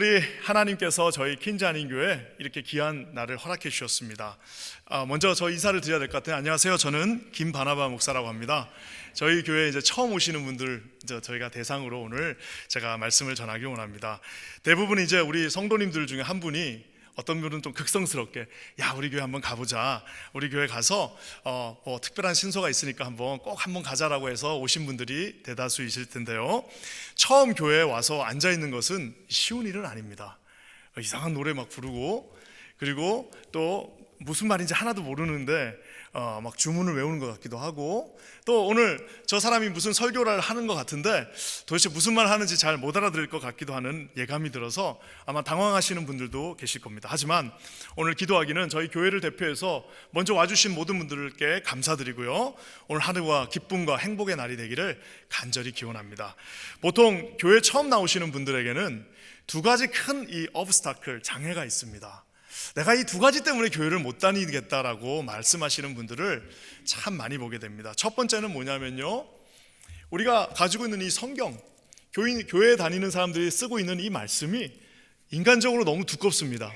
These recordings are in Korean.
우리 하나님께서 저희 퀸자님교회 이렇게 귀한 날을 허락해 주셨습니다. 먼저 저 인사를 드려야 될 것 같아요. 안녕하세요. 저는 김바나바 목사라고 합니다. 저희 교회에 이제 처음 오시는 분들 저희가 대상으로 오늘 제가 말씀을 전하기 원합니다. 대부분 이제 우리 성도님들 중에 한 분이, 어떤 분은 좀 극성스럽게 야 우리 교회 한번 가보자, 우리 교회 가서 뭐 특별한 신소가 있으니까 꼭 한번 가자라고 해서 오신 분들이 대다수이실 텐데요, 처음 교회에 와서 앉아 있는 것은 쉬운 일은 아닙니다. 이상한 노래 막 부르고, 그리고 또 무슨 말인지 하나도 모르는데 막 주문을 외우는 것 같기도 하고, 또 오늘 저 사람이 무슨 설교를 하는 것 같은데 도대체 무슨 말 하는지 잘 못 알아들을 것 같기도 하는 예감이 들어서 아마 당황하시는 분들도 계실 겁니다. 하지만 오늘 기도하기는 저희 교회를 대표해서 먼저 와주신 모든 분들께 감사드리고요, 오늘 하루가 기쁨과 행복의 날이 되기를 간절히 기원합니다. 보통 교회 처음 나오시는 분들에게는 두 가지 큰 이 obstacle, 장애가 있습니다. 내가 이 두 가지 때문에 교회를 못 다니겠다라고 말씀하시는 분들을 참 많이 보게 됩니다. 첫 번째는 뭐냐면요, 우리가 가지고 있는 이 성경, 교회에 다니는 사람들이 쓰고 있는 이 말씀이 인간적으로 너무 두껍습니다.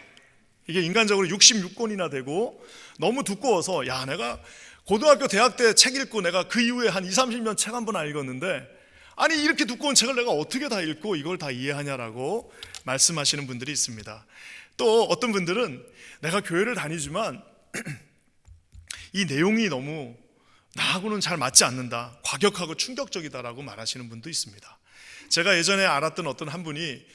이게 인간적으로 66권이나 되고 너무 두꺼워서, 야 내가 고등학교 대학 때 책 읽고 내가 그 이후에 한 20-30년 책 한 번 안 읽었는데, 아니 이렇게 두꺼운 책을 내가 어떻게 다 읽고 이걸 다 이해하냐라고 말씀하시는 분들이 있습니다. 또 어떤 분들은 내가 교회를 다니지만 이 내용이 너무 나하고는 잘 맞지 않는다, 과격하고 충격적이다라고 말하시는 분도 있습니다. 제가 예전에 알았던 어떤 한 분이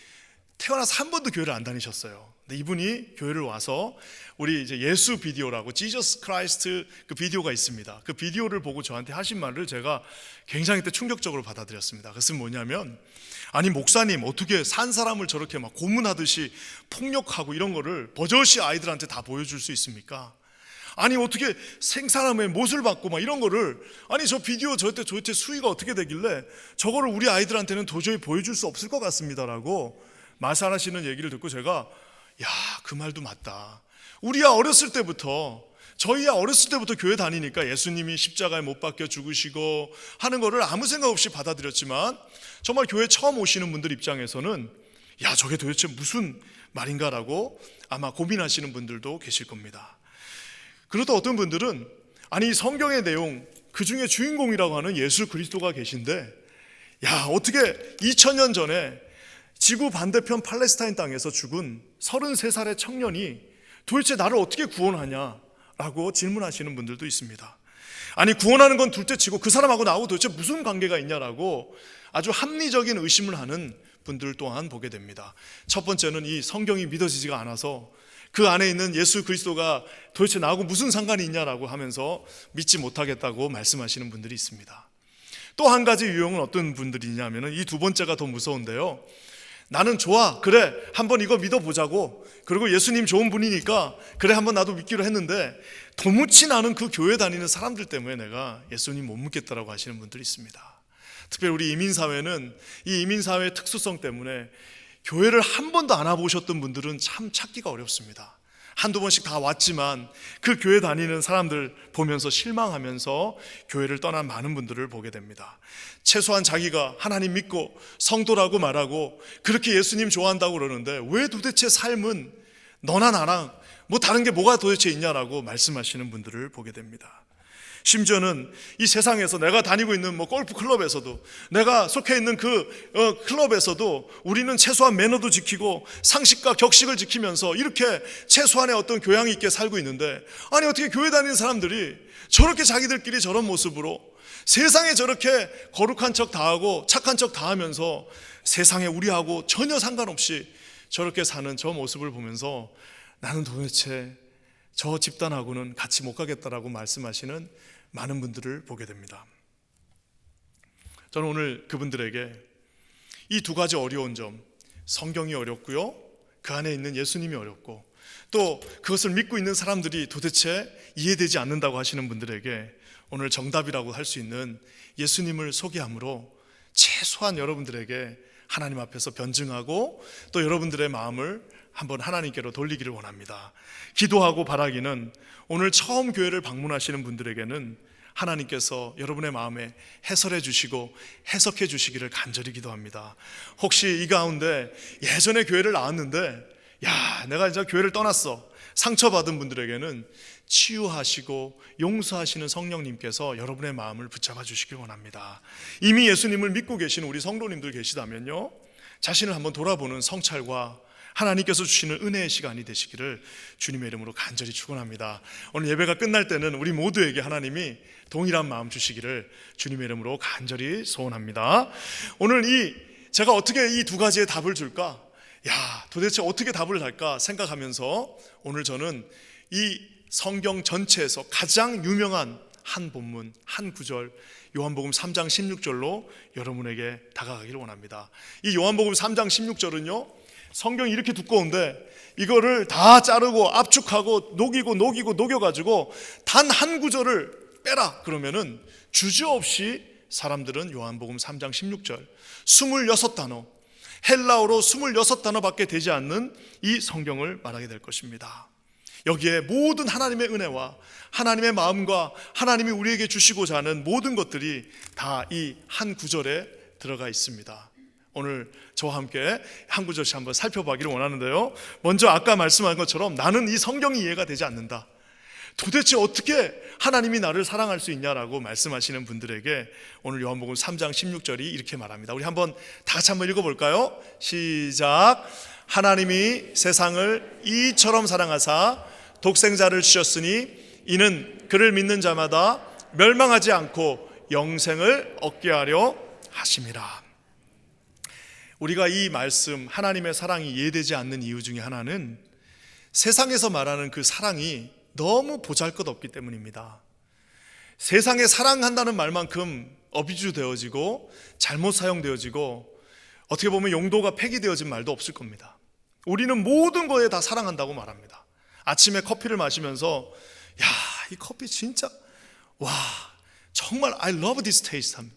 태어나서 한 번도 교회를 안 다니셨어요. 근데 이분이 교회를 와서 우리 이제 예수 비디오라고 지저스 크라이스트 그 비디오가 있습니다. 그 비디오를 보고 저한테 하신 말을 제가 굉장히 그때 충격적으로 받아들였습니다. 그것은 뭐냐면, 아니 목사님 어떻게 산 사람을 저렇게 막 고문하듯이 폭력하고 이런 거를 버젓이 아이들한테 다 보여줄 수 있습니까? 아니 어떻게 생사람의 못을 받고 막 이런 거를, 아니 저 비디오 도대체 수위가 어떻게 되길래 저거를 우리 아이들한테는 도저히 보여줄 수 없을 것 같습니다라고 말씀하시는 얘기를 듣고 제가, 야 그 말도 맞다. 우리야 어렸을 때부터, 저희야 어렸을 때부터 교회 다니니까 예수님이 십자가에 못 박혀 죽으시고 하는 거를 아무 생각 없이 받아들였지만, 정말 교회 처음 오시는 분들 입장에서는 야 저게 도대체 무슨 말인가라고 아마 고민하시는 분들도 계실 겁니다. 그러다 어떤 분들은 아니 성경의 내용 그 중에 주인공이라고 하는 예수 그리스도가 계신데, 야 어떻게 2000년 전에 지구 반대편 팔레스타인 땅에서 죽은 33살의 청년이 도대체 나를 어떻게 구원하냐라고 질문하시는 분들도 있습니다. 아니 구원하는 건 둘째치고 그 사람하고 나하고 도대체 무슨 관계가 있냐라고 아주 합리적인 의심을 하는 분들 또한 보게 됩니다. 첫 번째는 이 성경이 믿어지지가 않아서 그 안에 있는 예수 그리스도가 도대체 나하고 무슨 상관이 있냐라고 하면서 믿지 못하겠다고 말씀하시는 분들이 있습니다. 또 한 가지 유형은 어떤 분들이냐면, 이 두 번째가 더 무서운데요, 나는 좋아, 그래 한번 이거 믿어보자고, 그리고 예수님 좋은 분이니까 그래 한번 나도 믿기로 했는데 도무지 나는 그 교회 다니는 사람들 때문에 내가 예수님 못 믿겠다라고 하시는 분들이 있습니다. 특별히 우리 이민사회는 이 이민사회의 특수성 때문에 교회를 한 번도 안 와보셨던 분들은 참 찾기가 어렵습니다. 한두 번씩 다 왔지만 그 교회 다니는 사람들 보면서 실망하면서 교회를 떠난 많은 분들을 보게 됩니다. 최소한 자기가 하나님 믿고 성도라고 말하고 그렇게 예수님 좋아한다고 그러는데 왜 도대체 삶은 너나 나랑 뭐 다른 게 뭐가 도대체 있냐라고 말씀하시는 분들을 보게 됩니다. 심지어는 이 세상에서 내가 다니고 있는 뭐 골프 클럽에서도, 내가 속해 있는 그 클럽에서도 우리는 최소한 매너도 지키고 상식과 격식을 지키면서 이렇게 최소한의 어떤 교양이 있게 살고 있는데, 아니 어떻게 교회 다니는 사람들이 저렇게 자기들끼리 저런 모습으로 세상에 저렇게 거룩한 척 다하고 착한 척 다하면서 세상에 우리하고 전혀 상관없이 저렇게 사는 저 모습을 보면서 나는 도대체 저 집단하고는 같이 못 가겠다라고 말씀하시는 많은 분들을 보게 됩니다. 저는 오늘 그분들에게 이 두 가지 어려운 점, 성경이 어렵고요, 그 안에 있는 예수님이 어렵고, 또 그것을 믿고 있는 사람들이 도대체 이해되지 않는다고 하시는 분들에게 오늘 정답이라고 할 수 있는 예수님을 소개함으로 최소한 여러분들에게 하나님 앞에서 변증하고 또 여러분들의 마음을 한번 하나님께로 돌리기를 원합니다. 기도하고 바라기는 오늘 처음 교회를 방문하시는 분들에게는 하나님께서 여러분의 마음에 해설해 주시고 해석해 주시기를 간절히 기도합니다. 혹시 이 가운데 예전에 교회를 나왔는데 내가 이제 교회를 떠났어, 상처받은 분들에게는 치유하시고 용서하시는 성령님께서 여러분의 마음을 붙잡아 주시길 원합니다. 이미 예수님을 믿고 계시는 우리 성도님들 계시다면요, 자신을 한번 돌아보는 성찰과 하나님께서 주시는 은혜의 시간이 되시기를 주님의 이름으로 간절히 축원합니다. 오늘 예배가 끝날 때는 우리 모두에게 하나님이 동일한 마음 주시기를 주님의 이름으로 간절히 소원합니다. 오늘 제가 어떻게 이 두 가지의 답을 줄까? 도대체 어떻게 답을 할까 생각하면서 오늘 저는 이 성경 전체에서 가장 유명한 한 본문, 한 구절, 요한복음 3장 16절로 여러분에게 다가가기를 원합니다. 이 요한복음 3장 16절은요, 성경이 이렇게 두꺼운데 이거를 다 자르고 압축하고 녹여가지고 단 한 구절을 빼라 그러면은 주저없이 사람들은 요한복음 3장 16절 26단어, 헬라어로 26단어밖에 되지 않는 이 성경을 말하게 될 것입니다. 여기에 모든 하나님의 은혜와 하나님의 마음과 하나님이 우리에게 주시고자 하는 모든 것들이 다 이 한 구절에 들어가 있습니다. 오늘 저와 함께 한 구절씩 한번 살펴보기를 원하는데요, 먼저 아까 말씀한 것처럼 나는 이 성경이 이해가 되지 않는다, 도대체 어떻게 하나님이 나를 사랑할 수 있냐라고 말씀하시는 분들에게 오늘 요한복음 3장 16절이 이렇게 말합니다. 우리 한번 다 같이 한번 읽어볼까요? 시작. 하나님이 세상을 이처럼 사랑하사 독생자를 주셨으니 이는 그를 믿는 자마다 멸망하지 않고 영생을 얻게 하려 하심이라. 우리가 이 말씀 하나님의 사랑이 이해되지 않는 이유 중에 하나는 세상에서 말하는 그 사랑이 너무 보잘것없기 때문입니다. 세상에 사랑한다는 말만큼 어비주되어지고 잘못 사용되어지고 어떻게 보면 용도가 폐기되어진 말도 없을 겁니다. 우리는 모든 거에 다 사랑한다고 말합니다. 아침에 커피를 마시면서 이 커피 진짜 정말 I love this taste 합니다.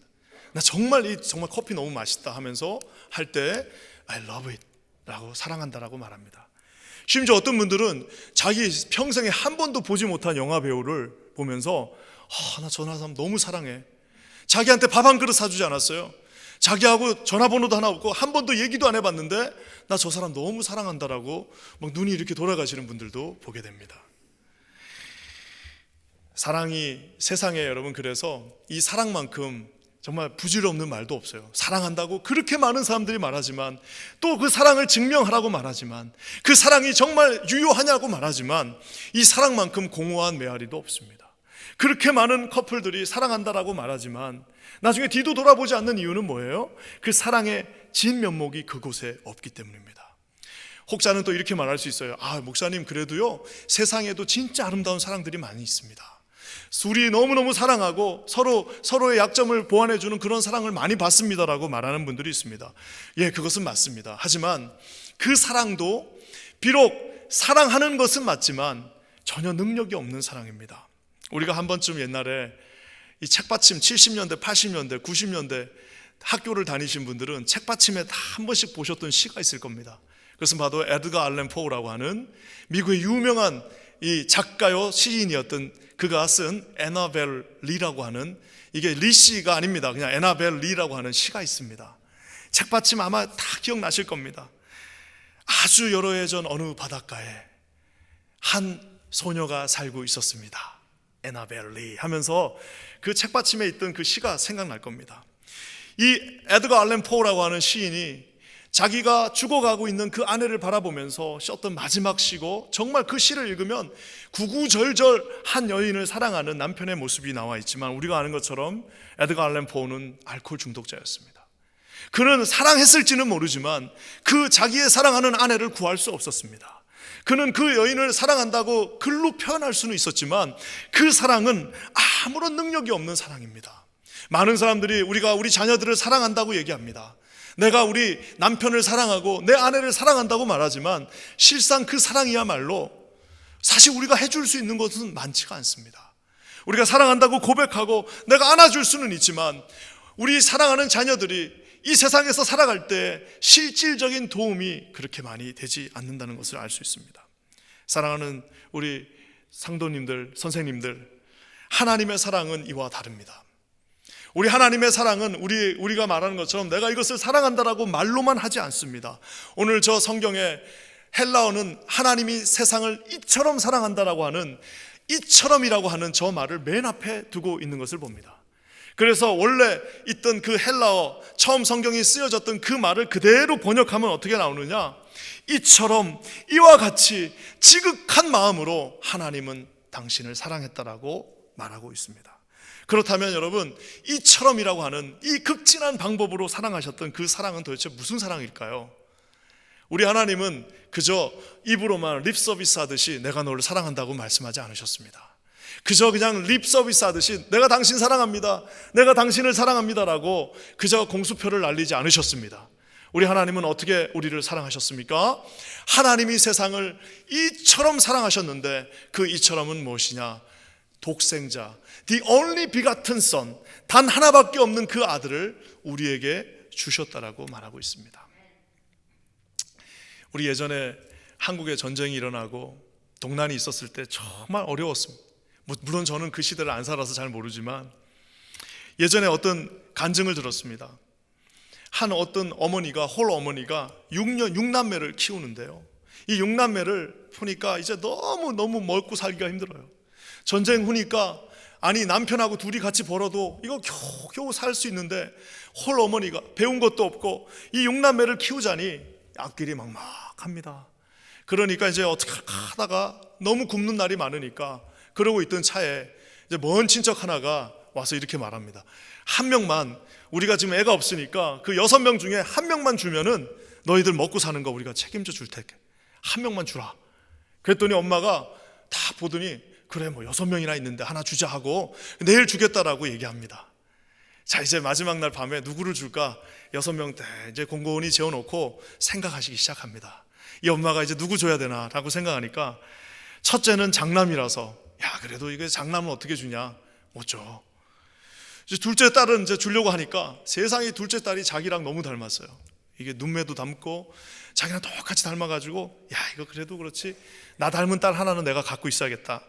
나 정말 커피 너무 맛있다 하면서 할 때 I love it 라고 사랑한다라고 말합니다. 심지어 어떤 분들은 자기 평생에 한 번도 보지 못한 영화 배우를 보면서 나 저 사람 너무 사랑해. 자기한테 밥 한 그릇 사주지 않았어요. 자기하고 전화번호도 하나 없고 한 번도 얘기도 안 해봤는데 나 저 사람 너무 사랑한다라고 막 눈이 이렇게 돌아가시는 분들도 보게 됩니다. 사랑이 세상에 여러분, 그래서 이 사랑만큼 정말 부질없는 말도 없어요. 사랑한다고 그렇게 많은 사람들이 말하지만, 또 그 사랑을 증명하라고 말하지만, 그 사랑이 정말 유효하냐고 말하지만 이 사랑만큼 공허한 메아리도 없습니다. 그렇게 많은 커플들이 사랑한다라고 말하지만 나중에 뒤도 돌아보지 않는 이유는 뭐예요? 그 사랑의 진면목이 그곳에 없기 때문입니다. 혹자는 또 이렇게 말할 수 있어요. 목사님, 그래도요 세상에도 진짜 아름다운 사랑들이 많이 있습니다. 우리 너무너무 사랑하고 서로의 약점을 보완해주는 그런 사랑을 많이 받습니다라고 말하는 분들이 있습니다. 그것은 맞습니다. 하지만 그 사랑도 비록 사랑하는 것은 맞지만 전혀 능력이 없는 사랑입니다. 우리가 한 번쯤 옛날에 이 책받침 70년대, 80년대, 90년대 학교를 다니신 분들은 책받침에 다 한 번씩 보셨던 시가 있을 겁니다. 그것은 바로 에드가 알렌 포우라고 하는 미국의 유명한 이 작가요 시인이었던 그가 쓴 애나벨 리라고 하는, 이게 리 씨가 아닙니다. 그냥 애나벨 리라고 하는 시가 있습니다. 책받침 아마 다 기억나실 겁니다. 아주 여러 해 전 어느 바닷가에 한 소녀가 살고 있었습니다. 애나벨 리 하면서 그 책받침에 있던 그 시가 생각날 겁니다. 이 에드가 알렌 포우라고 하는 시인이 자기가 죽어가고 있는 그 아내를 바라보면서 썼던 마지막 시고, 정말 그 시를 읽으면 구구절절 한 여인을 사랑하는 남편의 모습이 나와 있지만, 우리가 아는 것처럼 에드가 알렌 포우는 알코올 중독자였습니다. 그는 사랑했을지는 모르지만 그 자기의 사랑하는 아내를 구할 수 없었습니다. 그는 그 여인을 사랑한다고 글로 표현할 수는 있었지만 그 사랑은 아무런 능력이 없는 사랑입니다. 많은 사람들이 우리가 우리 자녀들을 사랑한다고 얘기합니다. 내가 우리 남편을 사랑하고 내 아내를 사랑한다고 말하지만 실상 그 사랑이야말로 사실 우리가 해줄 수 있는 것은 많지가 않습니다. 우리가 사랑한다고 고백하고 내가 안아줄 수는 있지만 우리 사랑하는 자녀들이 이 세상에서 살아갈 때 실질적인 도움이 그렇게 많이 되지 않는다는 것을 알 수 있습니다. 사랑하는 우리 상도님들, 선생님들, 하나님의 사랑은 이와 다릅니다. 우리 하나님의 사랑은 우리가 말하는 것처럼 내가 이것을 사랑한다라고 말로만 하지 않습니다. 오늘 저 성경에 헬라어는 하나님이 세상을 이처럼 사랑한다라고 하는 이처럼이라고 하는 저 말을 맨 앞에 두고 있는 것을 봅니다. 그래서 원래 있던 그 헬라어, 처음 성경이 쓰여졌던 그 말을 그대로 번역하면 어떻게 나오느냐? 이처럼, 이와 같이 지극한 마음으로 하나님은 당신을 사랑했다라고 말하고 있습니다. 그렇다면 여러분, 이처럼이라고 하는 이 극진한 방법으로 사랑하셨던 그 사랑은 도대체 무슨 사랑일까요? 우리 하나님은 그저 입으로만 립 서비스 하듯이 내가 너를 사랑한다고 말씀하지 않으셨습니다. 그저 그냥 립 서비스 하듯이 내가 당신 사랑합니다, 내가 당신을 사랑합니다라고 그저 공수표를 날리지 않으셨습니다. 우리 하나님은 어떻게 우리를 사랑하셨습니까? 하나님이 세상을 이처럼 사랑하셨는데 그 이처럼은 무엇이냐? 독생자, the only begotten son, 단 하나밖에 없는 그 아들을 우리에게 주셨다라고 말하고 있습니다. 우리 예전에 한국에 전쟁이 일어나고 동난이 있었을 때 정말 어려웠습니다. 물론 저는 그 시대를 안 살아서 잘 모르지만 예전에 어떤 간증을 들었습니다. 한 어떤 어머니가, 홀 어머니가 6남매를 키우는데요, 이 6남매를 보니까 이제 너무 먹고 살기가 힘들어요. 전쟁 후니까 아니 남편하고 둘이 같이 벌어도 이거 겨우 살 수 있는데 홀 어머니가 배운 것도 없고 이 6남매를 키우자니 앞길이 막막합니다. 그러니까 이제 어떻게 하다가 너무 굶는 날이 많으니까 그러고 있던 차에 이제 먼 친척 하나가 와서 이렇게 말합니다. 한 명만, 우리가 지금 애가 없으니까 그 6명 중에 한 명만 주면은 너희들 먹고 사는 거 우리가 책임져 줄 테니까 한 명만 주라. 그랬더니 엄마가 다 보더니 그래 뭐 6명이나 있는데 하나 주자 하고 내일 주겠다라고 얘기합니다. 자, 이제 마지막 날 밤에 누구를 줄까? 6명 때 이제 공고원이 재워놓고 생각하시기 시작합니다. 이 엄마가 이제 누구 줘야 되나 라고 생각하니까 첫째는 장남이라서 야 그래도 이거 장남은 어떻게 주냐? 못 줘. 이제 둘째 딸은 이제 주려고 하니까 세상에 둘째 딸이 자기랑 너무 닮았어요. 이게 눈매도 닮고 자기랑 똑같이 닮아가지고 야 이거 그래도 그렇지 나 닮은 딸 하나는 내가 갖고 있어야겠다.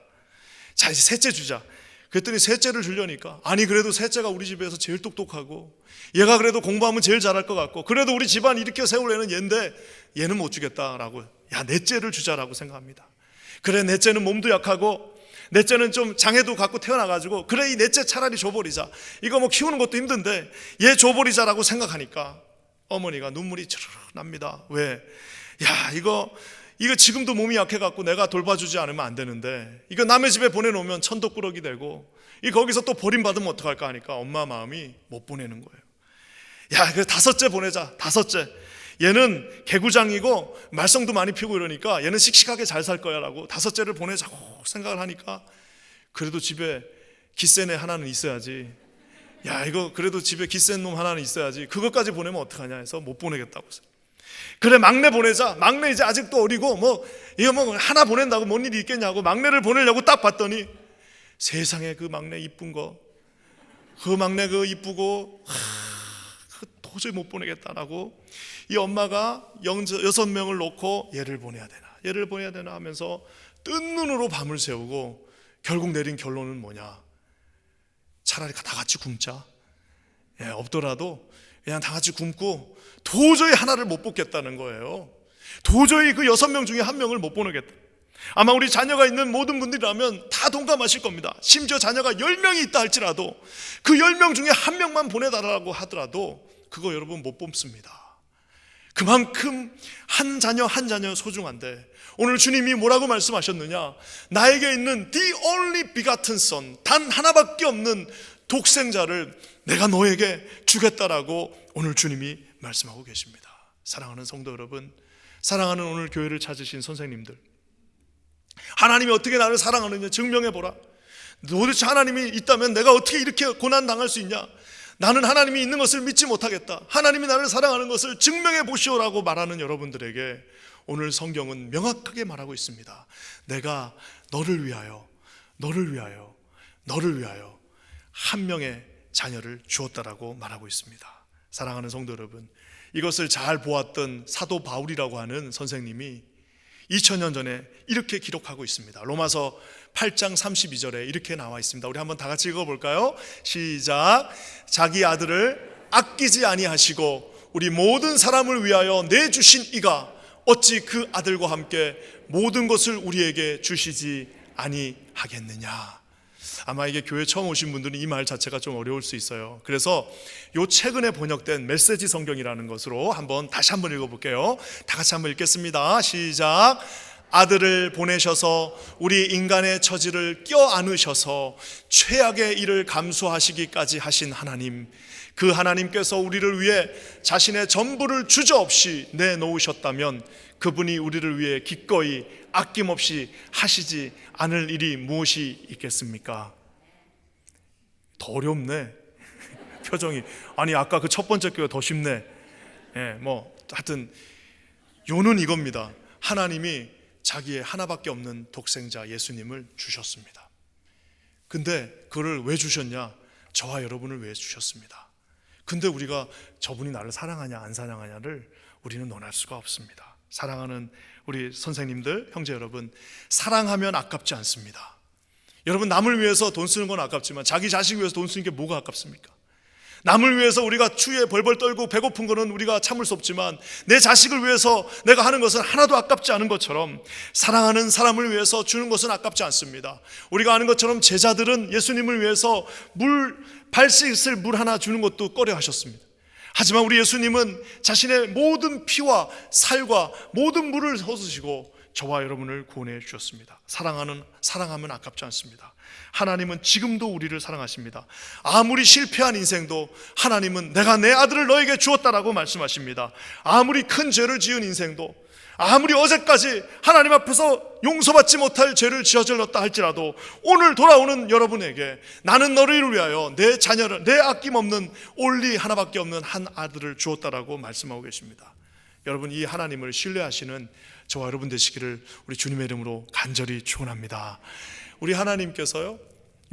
자 이제 셋째 주자. 그랬더니 셋째를 주려니까 아니 그래도 셋째가 우리 집에서 제일 똑똑하고 얘가 그래도 공부하면 제일 잘할 것 같고 그래도 우리 집안 일으켜 세울 애는 얘인데 얘는 못 주겠다라고 야 넷째를 주자라고 생각합니다. 그래 넷째는 몸도 약하고 넷째는 좀 장애도 갖고 태어나가지고 그래 이 넷째 차라리 줘버리자. 이거 뭐 키우는 것도 힘든데 얘 줘버리자라고 생각하니까 어머니가 눈물이 주르륵 납니다. 왜? 야 이거 지금도 몸이 약해갖고 내가 돌봐주지 않으면 안 되는데 이거 남의 집에 보내놓으면 천덕꾸러기 되고 이 거기서 또 버림받으면 어떡할까 하니까 엄마 마음이 못 보내는 거예요. 야 그래 다섯째 보내자. 다섯째 얘는 개구장이고 말썽도 많이 피우고 이러니까 얘는 씩씩하게 잘 살 거야 라고 다섯째를 보내자고 생각을 하니까 그래도 집에 기센 애 하나는 있어야지. 야 이거 그래도 집에 기센 놈 하나는 있어야지. 그것까지 보내면 어떡하냐 해서 못 보내겠다고 했어요. 그래 막내 보내자. 막내 이제 아직도 어리고 이거 하나 보낸다고 뭔 일이 있겠냐고 막내를 보내려고 딱 봤더니 세상에 그 막내 이쁜 거 그 막내 그 이쁘고 도저히 못 보내겠다라고 이 엄마가 6명을 놓고 얘를 보내야 되나 하면서 뜬 눈으로 밤을 새우고 결국 내린 결론은 뭐냐? 차라리 다 같이 굶자. 예, 없더라도 그냥 다 같이 굶고 도저히 하나를 못 뽑겠다는 거예요. 도저히 그 6명 중에 한 명을 못 보내겠다. 아마 우리 자녀가 있는 모든 분들이라면 다 동감하실 겁니다. 심지어 자녀가 10명이 있다 할지라도 그 10명 중에 한 명만 보내달라고 하더라도 그거 여러분 못 뽑습니다. 그만큼 한 자녀 한 자녀 소중한데 오늘 주님이 뭐라고 말씀하셨느냐? 나에게 있는 the only begotten son, 단 하나밖에 없는 독생자를 내가 너에게 주겠다라고 오늘 주님이 말씀하고 계십니다. 사랑하는 성도 여러분, 사랑하는 오늘 교회를 찾으신 선생님들, 하나님이 어떻게 나를 사랑하느냐 증명해보라. 도대체 하나님이 있다면 내가 어떻게 이렇게 고난당할 수 있냐? 나는 하나님이 있는 것을 믿지 못하겠다. 하나님이 나를 사랑하는 것을 증명해 보시오라고 말하는 여러분들에게 오늘 성경은 명확하게 말하고 있습니다. 내가 너를 위하여 한 명의 자녀를 주었다라고 말하고 있습니다. 사랑하는 성도 여러분, 이것을 잘 보았던 사도 바울이라고 하는 선생님이 2000년 전에 이렇게 기록하고 있습니다. 로마서 8장 32절에 이렇게 나와 있습니다. 우리 한번 다 같이 읽어볼까요? 시작. 자기 아들을 아끼지 아니하시고 우리 모든 사람을 위하여 내주신 이가 어찌 그 아들과 함께 모든 것을 우리에게 주시지 아니하겠느냐. 아마 이게 교회 처음 오신 분들은 이 말 자체가 좀 어려울 수 있어요. 그래서 요 최근에 번역된 메시지 성경이라는 것으로 다시 한번 읽어볼게요. 다 같이 한번 읽겠습니다. 시작. 아들을 보내셔서 우리 인간의 처지를 껴안으셔서 최악의 일을 감수하시기까지 하신 하나님, 그 하나님께서 우리를 위해 자신의 전부를 주저없이 내놓으셨다면 그분이 우리를 위해 기꺼이 아낌없이 하시지 않을 일이 무엇이 있겠습니까? 더 어렵네. 표정이. 아니 아까 그 첫 번째 교가 더 쉽네. 하여튼 요는 이겁니다. 하나님이 자기의 하나밖에 없는 독생자 예수님을 주셨습니다. 근데 그를 왜 주셨냐? 저와 여러분을 위해 주셨습니다. 근데 우리가 저분이 나를 사랑하냐 안 사랑하냐를 우리는 논할 수가 없습니다. 사랑하는 우리 선생님들, 형제 여러분, 사랑하면 아깝지 않습니다. 여러분, 남을 위해서 돈 쓰는 건 아깝지만 자기 자식 위해서 돈 쓰는 게 뭐가 아깝습니까? 남을 위해서 우리가 추위에 벌벌 떨고 배고픈 거는 우리가 참을 수 없지만 내 자식을 위해서 내가 하는 것은 하나도 아깝지 않은 것처럼 사랑하는 사람을 위해서 주는 것은 아깝지 않습니다. 우리가 아는 것처럼 제자들은 예수님을 위해서 발 씻을 물 하나 주는 것도 꺼려 하셨습니다. 하지만 우리 예수님은 자신의 모든 피와 살과 모든 물을 쏟으시고 저와 여러분을 구원해 주셨습니다. 사랑하면 아깝지 않습니다. 하나님은 지금도 우리를 사랑하십니다. 아무리 실패한 인생도 하나님은 내가 내 아들을 너에게 주었다라고 말씀하십니다. 아무리 큰 죄를 지은 인생도, 아무리 어제까지 하나님 앞에서 용서받지 못할 죄를 지어질렀다 할지라도 오늘 돌아오는 여러분에게 나는 너를 위하여 내 자녀를, 내 아낌없는 올리 하나밖에 없는 한 아들을 주었다라고 말씀하고 계십니다. 여러분, 이 하나님을 신뢰하시는 저와 여러분 되시기를 우리 주님의 이름으로 간절히 축원합니다. 우리 하나님께서요,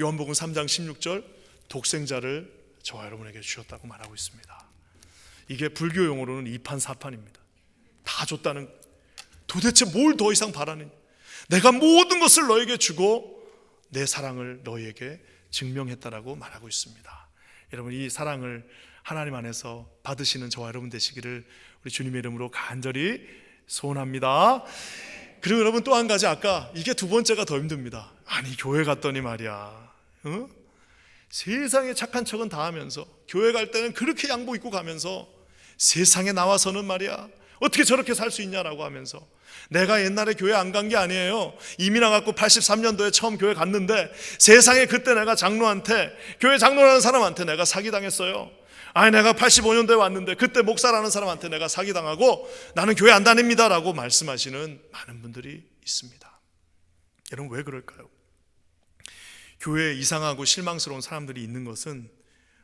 요한복음 3장 16절 독생자를 저와 여러분에게 주셨다고 말하고 있습니다. 이게 불교 용어로는 이판사판입니다. 다 줬다는, 도대체 뭘 더 이상 바라느냐? 내가 모든 것을 너에게 주고 내 사랑을 너에게 증명했다라고 말하고 있습니다. 여러분, 이 사랑을 하나님 안에서 받으시는 저와 여러분 되시기를 우리 주님의 이름으로 간절히 소원합니다. 그리고 여러분, 또 한 가지, 아까 이게 두 번째가 더 힘듭니다. 아니 교회 갔더니 말이야, 세상에 착한 척은 다 하면서 교회 갈 때는 그렇게 양복 입고 가면서 세상에 나와서는 말이야 어떻게 저렇게 살 수 있냐라고 하면서, 내가 옛날에 교회 안 간 게 아니에요. 이민 와갖고 83년도에 처음 교회 갔는데 세상에 그때 내가 교회 장로라는 사람한테 내가 사기당했어요. 아니 내가 85년도에 왔는데 그때 목사라는 사람한테 내가 사기당하고 나는 교회 안 다닙니다 라고 말씀하시는 많은 분들이 있습니다. 여러분, 왜 그럴까요? 교회에 이상하고 실망스러운 사람들이 있는 것은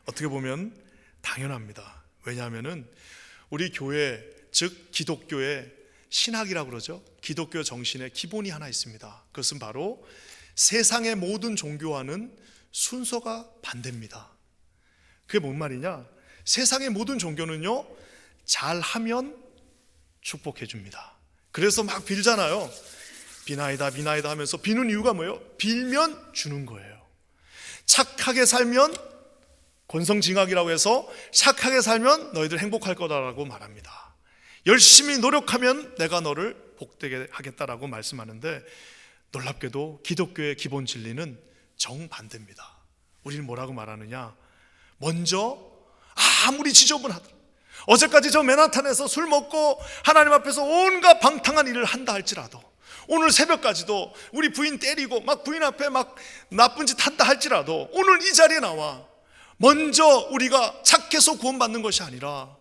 어떻게 보면 당연합니다. 왜냐하면 우리 교회, 즉 기독교의 신학이라고 그러죠. 기독교 정신의 기본이 하나 있습니다. 그것은 바로 세상의 모든 종교와는 순서가 반대입니다. 그게 뭔 말이냐? 세상의 모든 종교는요, 잘하면 축복해 줍니다. 그래서 막 빌잖아요. 비나이다 비나이다 하면서 비는 이유가 뭐예요? 빌면 주는 거예요. 착하게 살면, 권성징악이라고 해서 착하게 살면 너희들 행복할 거다라고 말합니다. 열심히 노력하면 내가 너를 복되게 하겠다라고 말씀하는데, 놀랍게도 기독교의 기본 진리는 정반대입니다. 우리는 뭐라고 말하느냐? 먼저 아무리 지저분하더라도, 어제까지 저 맨하탄에서 술 먹고 하나님 앞에서 온갖 방탕한 일을 한다 할지라도, 오늘 새벽까지도 우리 부인 때리고 막 부인 앞에 막 나쁜 짓 한다 할지라도 오늘 이 자리에 나와 먼저 우리가 착해서 구원받는 것이 아니라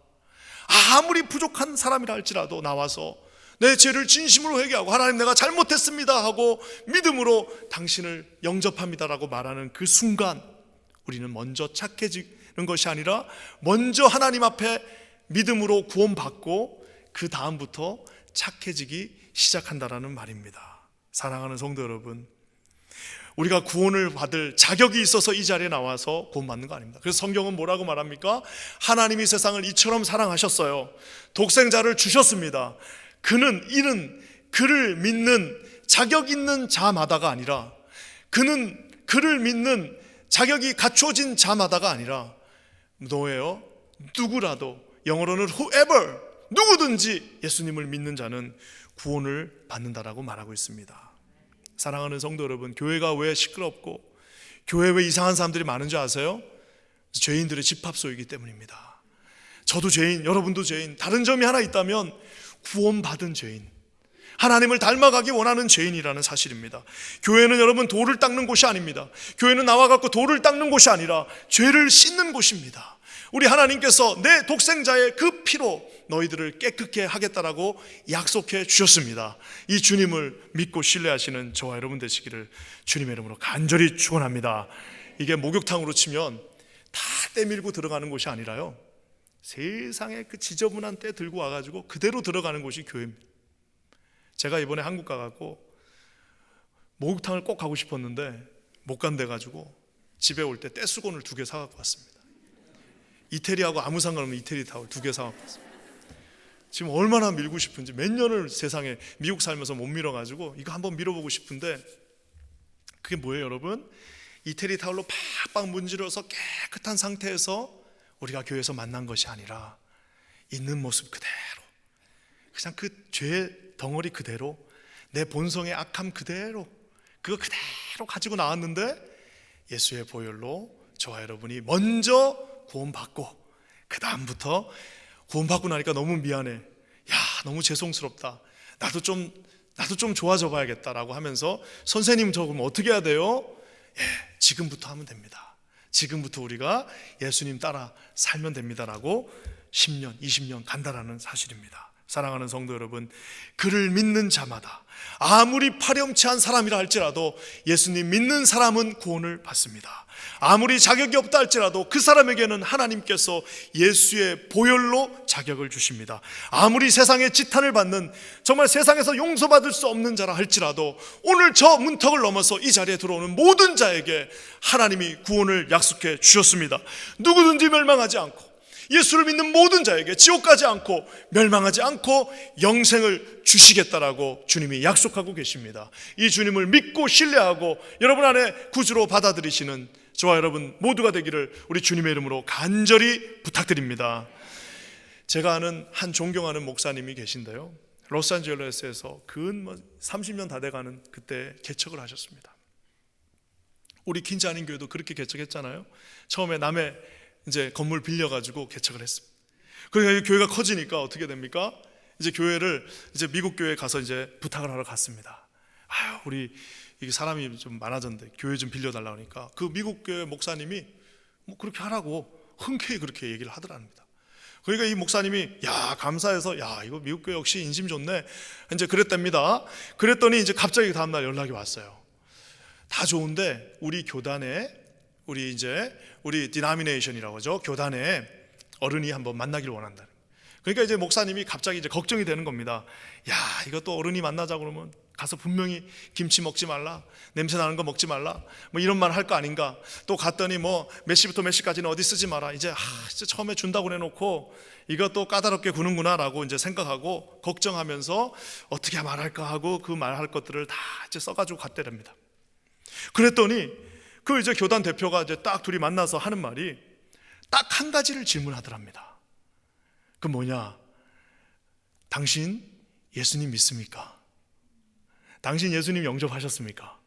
아무리 부족한 사람이라 할지라도 나와서 내 죄를 진심으로 회개하고 하나님 내가 잘못했습니다 하고 믿음으로 당신을 영접합니다라고 말하는 그 순간 우리는 먼저 착해지는 것이 아니라 먼저 하나님 앞에 믿음으로 구원받고 그 다음부터 착해지기 시작한다라는 말입니다. 사랑하는 성도 여러분, 우리가 구원을 받을 자격이 있어서 이 자리에 나와서 구원받는 거 아닙니다. 그래서 성경은 뭐라고 말합니까? 하나님이 세상을 이처럼 사랑하셨어요. 독생자를 주셨습니다. 이는 그를 믿는 자격 있는 자마다가 아니라, 그는 그를 믿는 자격이 갖추어진 자마다가 아니라 뭐예요? 누구라도, 영어로는 whoever, 누구든지 예수님을 믿는 자는 구원을 받는다라고 말하고 있습니다. 사랑하는 성도 여러분, 교회가 왜 시끄럽고 교회 왜 이상한 사람들이 많은 줄 아세요? 죄인들의 집합소이기 때문입니다. 저도 죄인, 여러분도 죄인. 다른 점이 하나 있다면 구원받은 죄인, 하나님을 닮아가기 원하는 죄인이라는 사실입니다. 교회는 여러분 돌을 닦는 곳이 아닙니다. 교회는 나와 갖고 돌을 닦는 곳이 아니라 죄를 씻는 곳입니다. 우리 하나님께서 내 독생자의 그 피로 너희들을 깨끗게 하겠다라고 약속해 주셨습니다. 이 주님을 믿고 신뢰하시는 저와 여러분 되시기를 주님의 이름으로 간절히 축원합니다. 이게 목욕탕으로 치면 다 때밀고 들어가는 곳이 아니라요, 세상에 그 지저분한 때 들고 와가지고 그대로 들어가는 곳이 교회입니다. 제가 이번에 한국 가갖고 목욕탕을 꼭 가고 싶었는데 못 간대가지고 집에 올 때 떼수건을 2개 사갖고 왔습니다. 이태리하고 아무 상관없는 이태리 타월 2개 사갖고 왔습니다. 지금 얼마나 밀고 싶은지, 몇 년을 세상에 미국 살면서 못 밀어가지고 이거 한번 밀어보고 싶은데, 그게 뭐예요 여러분? 이태리 타월로 팍팍 문지러서 깨끗한 상태에서 우리가 교회에서 만난 것이 아니라 있는 모습 그대로, 그냥 그 죄 덩어리 그대로, 내 본성의 악함 그대로, 그거 그대로 가지고 나왔는데 예수의 보혈로 저와 여러분이 먼저 구원받고, 그 다음부터 구원받고 나니까 너무 미안해, 야 너무 죄송스럽다, 나도 좀 좋아져 봐야겠다라고 하면서, 선생님 저 그럼 어떻게 해야 돼요? 예, 지금부터 하면 됩니다. 지금부터 우리가 예수님 따라 살면 됩니다라고 10년, 20년 간다라는 사실입니다. 사랑하는 성도 여러분, 그를 믿는 자마다 아무리 파렴치한 사람이라 할지라도 예수님 믿는 사람은 구원을 받습니다. 아무리 자격이 없다 할지라도 그 사람에게는 하나님께서 예수의 보혈로 자격을 주십니다. 아무리 세상의 지탄을 받는, 정말 세상에서 용서받을 수 없는 자라 할지라도 오늘 저 문턱을 넘어서 이 자리에 들어오는 모든 자에게 하나님이 구원을 약속해 주셨습니다. 누구든지 멸망하지 않고, 예수를 믿는 모든 자에게 지옥 가지 않고 멸망하지 않고 영생을 주시겠다라고 주님이 약속하고 계십니다. 이 주님을 믿고 신뢰하고 여러분 안에 구주로 받아들이시는 저와 여러분 모두가 되기를 우리 주님의 이름으로 간절히 부탁드립니다. 제가 아는 한 존경하는 목사님이 계신데요, 로스앤젤레스에서 근 30년 다 돼가는 그때 개척을 하셨습니다. 우리 킨자닌 교회도 그렇게 개척했잖아요. 처음에 남의 이제 건물 빌려가지고 개척을 했습니다. 그러니까 교회가 커지니까 어떻게 됩니까? 이제 교회를 이제 미국 교회에 가서 이제 부탁을 하러 갔습니다. 아유, 우리 이게 사람이 좀 많아졌는데 교회 좀 빌려달라고 하니까 그 미국 교회 목사님이 뭐 그렇게 하라고 흔쾌히 그렇게 얘기를 하더랍니다. 그러니까 이 목사님이 야 감사해서 야 이거 미국 교회 역시 인심 좋네 이제 그랬답니다. 그랬더니 이제 갑자기 다음날 연락이 왔어요. 다 좋은데 우리 교단에 우리 디나미네이션이라고 하죠. 교단에 어른이 한번 만나기를 원한다. 그러니까 이제 목사님이 갑자기 이제 걱정이 되는 겁니다. 야, 이것도 어른이 만나자 그러면 가서 분명히 김치 먹지 말라, 냄새 나는 거 먹지 말라, 뭐 이런 말 할 거 아닌가. 또 갔더니 뭐 몇 시부터 몇 시까지는 어디 쓰지 마라. 이제 처음에 준다고 해놓고 이것도 까다롭게 구는구나라고 이제 생각하고 걱정하면서 어떻게 말할까 하고 그 말할 것들을 다 이제 써가지고 갔대랍니다. 그랬더니 그 이제 교단 대표가 이제 딱 둘이 만나서 하는 말이 딱 한 가지를 질문하더랍니다. 그 뭐냐? 당신 예수님 믿습니까? 당신 예수님 영접하셨습니까?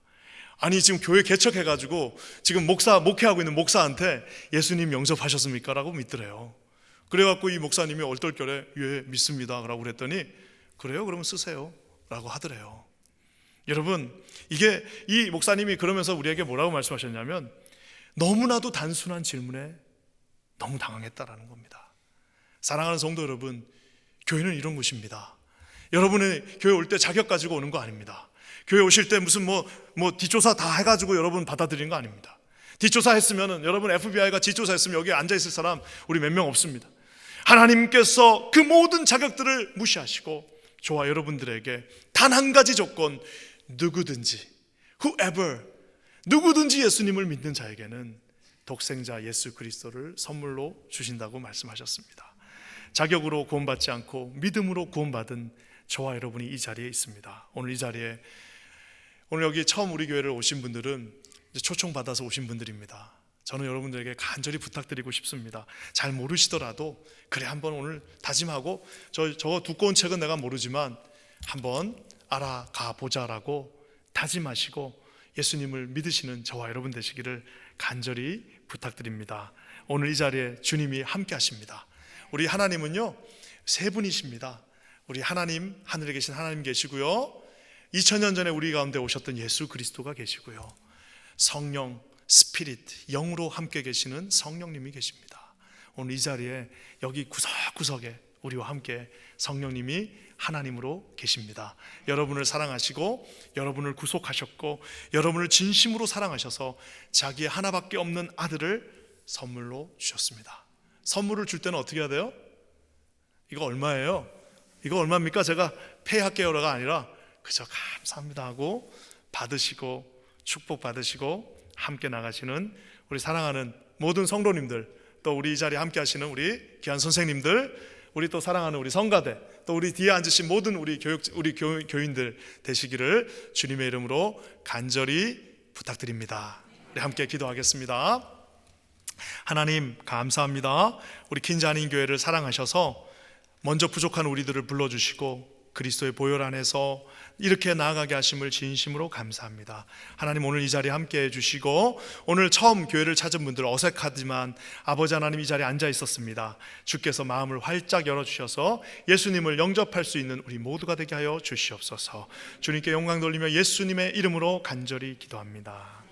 아니 지금 교회 개척해가지고 지금 목회하고 있는 목사한테 예수님 영접하셨습니까? 라고 묻더래요. 그래갖고 이 목사님이 얼떨결에 예 믿습니다 라고 그랬더니 그래요? 그러면 쓰세요 라고 하더래요. 여러분, 이게 이 목사님이 그러면서 우리에게 뭐라고 말씀하셨냐면 너무나도 단순한 질문에 너무 당황했다라는 겁니다. 사랑하는 성도 여러분, 교회는 이런 곳입니다. 여러분의 교회 올 때 자격 가지고 오는 거 아닙니다. 교회 오실 때 무슨 뭐 뒷조사 다 해가지고 여러분 받아들이는 거 아닙니다. 뒷조사 했으면은 여러분 FBI가 뒷조사 했으면 여기 앉아있을 사람 우리 몇 명 없습니다. 하나님께서 그 모든 자격들을 무시하시고 저와 여러분들에게 단 한 가지 조건, 누구든지 whoever, 누구든지 예수님을 믿는 자에게는 독생자 예수 그리스도를 선물로 주신다고 말씀하셨습니다. 자격으로 구원받지 않고 믿음으로 구원받은 저와 여러분이 이 자리에 있습니다. 오늘 이 자리에, 오늘 여기 처음 우리 교회를 오신 분들은 이제 초청받아서 오신 분들입니다. 저는 여러분들에게 간절히 부탁드리고 싶습니다. 잘 모르시더라도 그래 한번 오늘 다짐하고 저 두꺼운 책은 내가 모르지만 한번 알아가 보자라고 다짐하시고 예수님을 믿으시는 저와 여러분 되시기를 간절히 부탁드립니다. 오늘 이 자리에 주님이 함께 하십니다. 우리 하나님은요 세 분이십니다. 우리 하나님, 하늘에 계신 하나님 계시고요, 2000년 전에 우리 가운데 오셨던 예수 그리스도가 계시고요, 성령, 스피릿, 영으로 함께 계시는 성령님이 계십니다. 오늘 이 자리에 여기 구석구석에 우리와 함께 성령님이 하나님으로 계십니다. 여러분을 사랑하시고 여러분을 구속하셨고 여러분을 진심으로 사랑하셔서 자기의 하나밖에 없는 아들을 선물로 주셨습니다. 선물을 줄 때는 어떻게 해야 돼요? 이거 얼마예요? 이거 얼마입니까? 제가 페이할게요가 아니라 그저 감사합니다 하고 받으시고 축복 받으시고 함께 나가시는 우리 사랑하는 모든 성도님들, 또 우리 이 자리에 함께 하시는 우리 귀한 선생님들, 우리 또 사랑하는 우리 성가대, 또 우리 뒤에 앉으신 모든 우리 교인들 되시기를 주님의 이름으로 간절히 부탁드립니다. 네, 함께 기도하겠습니다. 하나님 감사합니다. 우리 킨자닌 교회를 사랑하셔서 먼저 부족한 우리들을 불러주시고 그리스도의 보혈 안에서 이렇게 나아가게 하심을 진심으로 감사합니다. 하나님 오늘 이 자리에 함께 해주시고, 오늘 처음 교회를 찾은 분들 어색하지만 아버지 하나님 이 자리에 앉아 있었습니다. 주께서 마음을 활짝 열어주셔서 예수님을 영접할 수 있는 우리 모두가 되게 하여 주시옵소서. 주님께 영광 돌리며 예수님의 이름으로 간절히 기도합니다.